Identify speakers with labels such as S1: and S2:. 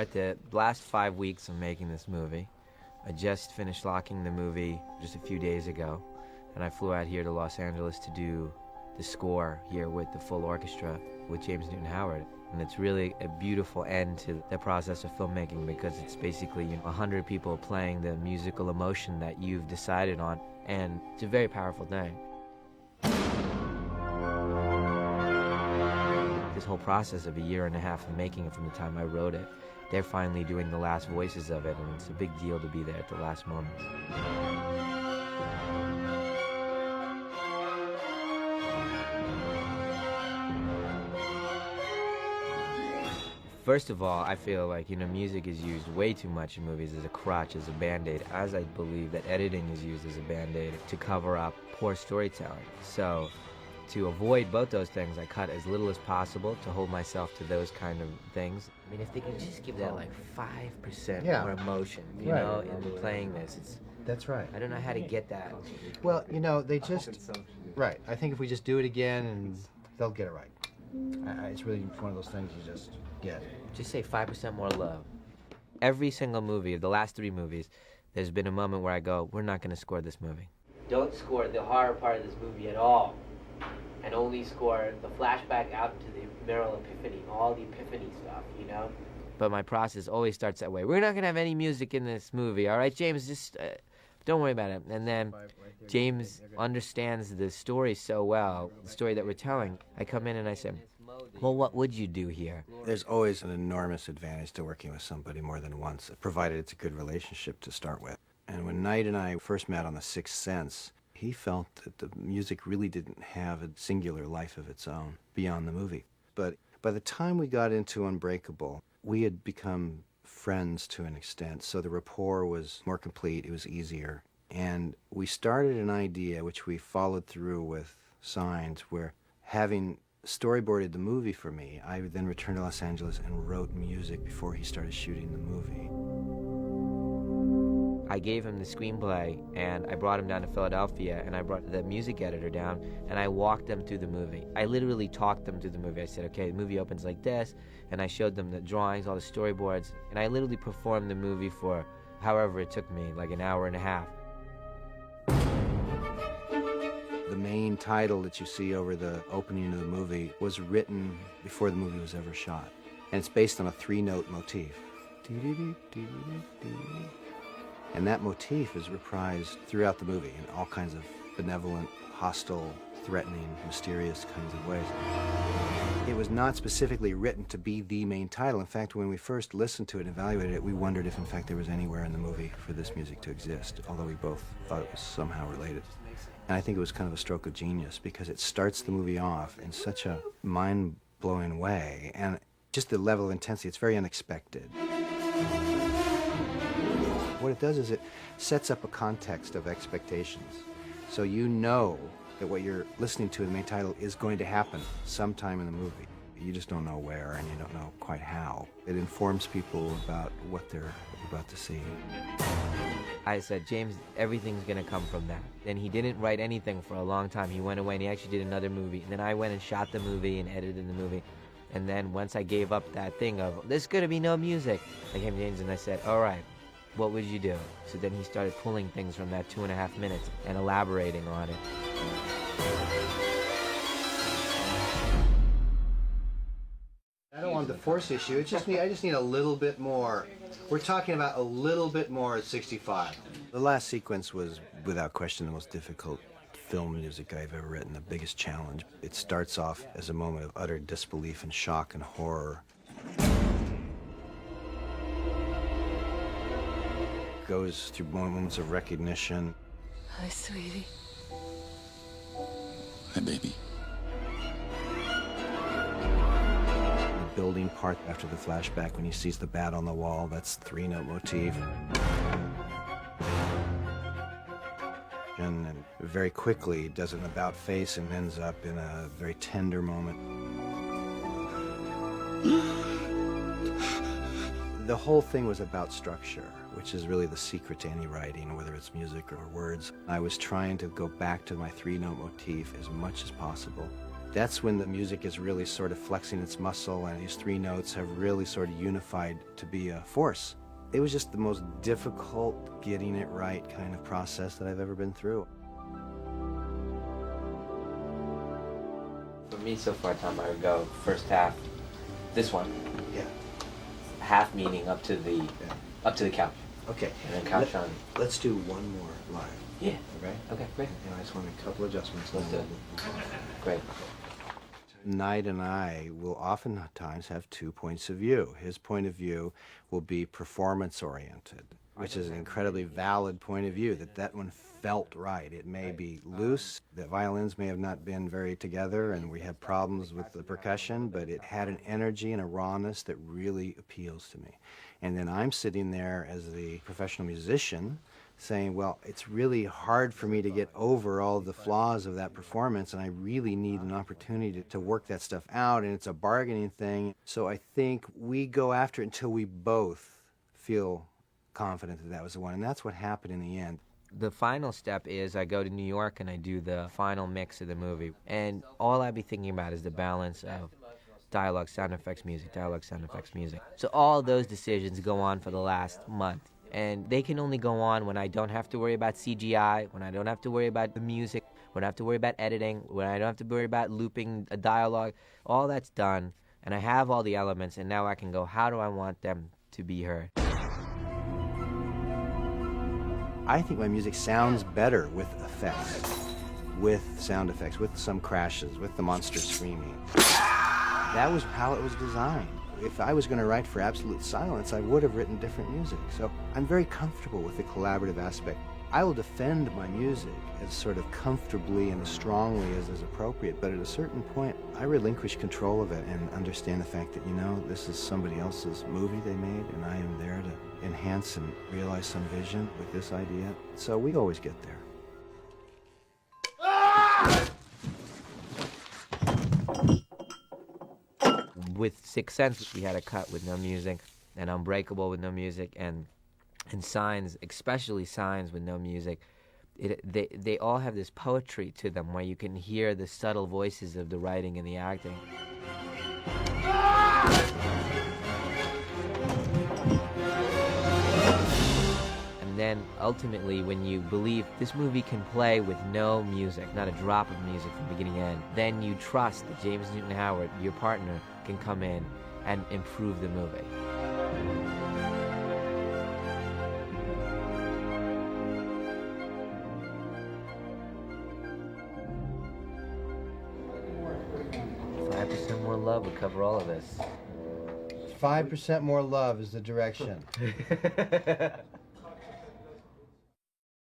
S1: at the last 5 weeks of making this movie. I just finished locking the movie just a few days ago, and I flew out here to Los Angeles to do the score here with the full orchestra with James Newton Howard. And it's really a beautiful end to the process of filmmaking, because it's basically 100 people playing the musical emotion that you've decided on, and it's a very powerful thing. This whole process of a year and a half of making it from the time I wrote it, they're finally doing the last voices of it, and it's a big deal to be there at the last moment. First of all, I feel like, music is used way too much in movies as a crutch, as a Band-Aid, as I believe that editing is used as a Band-Aid to cover up poor storytelling. So, to avoid both those things, I cut as little as possible to hold myself to those kind of things. I mean, if they can just give that like 5% more emotion, you know, in playing this,
S2: That's right.
S1: I don't know how to get that.
S2: Well, they just... Right. I think if we just do it again, and they'll get it right. It's really one of those things you just get.
S1: Just say 5% more love. Every single movie, of the last 3 movies, there's been a moment where I go, we're not going to score this movie. Don't score the horror part of this movie at all. And only score the flashback out to the Meryl Epiphany, all the Epiphany stuff, But my process always starts that way. We're not going to have any music in this movie, all right, James? Just don't worry about it. And then James understands the story so well, the story that we're telling. I come in and I say, well, what would you do here?
S3: There's always an enormous advantage to working with somebody more than once, provided it's a good relationship to start with. And when Knight and I first met on The Sixth Sense, he felt that the music really didn't have a singular life of its own beyond the movie. But by the time we got into Unbreakable, we had become friends to an extent, so the rapport was more complete, it was easier. And we started an idea, which we followed through with Signs, where having storyboarded the movie for me, I then returned to Los Angeles and wrote music before he started shooting the movie.
S1: I gave him the screenplay, and I brought him down to Philadelphia, and I brought the music editor down, and I walked them through the movie. I literally talked them through the movie. I said, okay, the movie opens like this, and I showed them the drawings, all the storyboards, and I literally performed the movie for however it took me, like an hour and a half.
S3: The main title that you see over the opening of the movie was written before the movie was ever shot, and it's based on a 3-note motif. And that motif is reprised throughout the movie in all kinds of benevolent, hostile, threatening, mysterious kinds of ways. It was not specifically written to be the main title. In fact, when we first listened to it and evaluated it, we wondered if, in fact, there was anywhere in the movie for this music to exist, although we both thought it was somehow related. And I think it was kind of a stroke of genius, because it starts the movie off in such a mind-blowing way, and just the level of intensity, it's very unexpected. What it does is it sets up a context of expectations. So you know that what you're listening to in the main title is going to happen sometime in the movie. You just don't know where, and you don't know quite how. It informs people about what they're about to see.
S1: I said, James, everything's going to come from that. And he didn't write anything for a long time. He went away and he actually did another movie. And then I went and shot the movie and edited the movie. And then once I gave up that thing of, there's going to be no music, I came to James and I said, all right, what would you do? So then he started pulling things from that 2.5 minutes and elaborating on it.
S2: I don't want the force issue. I just need a little bit more. We're talking about a little bit more at 65.
S3: The last sequence was, without question, the most difficult film music I've ever written, the biggest challenge. It starts off as a moment of utter disbelief and shock and horror. Goes through moments of recognition.
S4: Hi, sweetie.
S5: Hi, baby.
S3: The building part after the flashback, when he sees the bat on the wall, that's 3-note motif. And very quickly does an about face and ends up in a very tender moment. The whole thing was about structure, which is really the secret to any writing, whether it's music or words. I was trying to go back to my 3-note motif as much as possible That's when the music is really sort of flexing its muscle, and these three notes have really sort of unified to be a force. It was just the most difficult getting it right kind of process that I've ever been through.
S1: For me, so far, Tom, I would go first half, this one.
S3: Yeah.
S1: Half meaning up to the couch.
S3: Okay.
S1: And then couch on.
S3: Let's do one more live.
S1: Yeah.
S3: Okay?
S1: Okay, great.
S3: And I just want a couple adjustments.
S1: Let's do it. Great.
S3: Knight and I will oftentimes have 2 points of view. His point of view will be performance-oriented, which is an incredibly valid point of view, that one felt right. It may be loose, the violins may have not been very together, and we have problems with the percussion, but it had an energy and a rawness that really appeals to me. And then I'm sitting there as the professional musician saying, well, it's really hard for me to get over all the flaws of that performance, and I really need an opportunity to work that stuff out, and it's a bargaining thing. So I think we go after it until we both feel confident that that was the one, and that's what happened in the end.
S1: The final step is I go to New York and I do the final mix of the movie. And all I'd be thinking about is the balance of dialogue, sound effects, music, dialogue, sound effects, music. So all those decisions go on for the last month. And they can only go on when I don't have to worry about CGI, when I don't have to worry about the music, when I have to worry about editing, when I don't have to worry about looping a dialogue. All that's done, and I have all the elements, and now I can go, how do I want them to be heard?
S3: I think my music sounds better with effects, with sound effects, with some crashes, with the monster screaming. That was how it was designed. If I was going to write for absolute silence, I would have written different music. So I'm very comfortable with the collaborative aspect. I will defend my music as sort of comfortably and as strongly as is appropriate, but at a certain point, I relinquish control of it and understand the fact that, you know, this is somebody else's movie they made, and I am there to enhance and realize some vision with this idea. So we always get there.
S1: With Sixth Sense, we had a cut with no music, and Unbreakable with no music, and Signs, especially Signs with no music. They all have this poetry to them where you can hear the subtle voices of the writing and the acting. And then ultimately, when you believe this movie can play with no music, not a drop of music from beginning to end, then you trust that James Newton Howard, your partner, can come in and improve the movie. More love would cover all of this.
S2: 5% more love is the direction.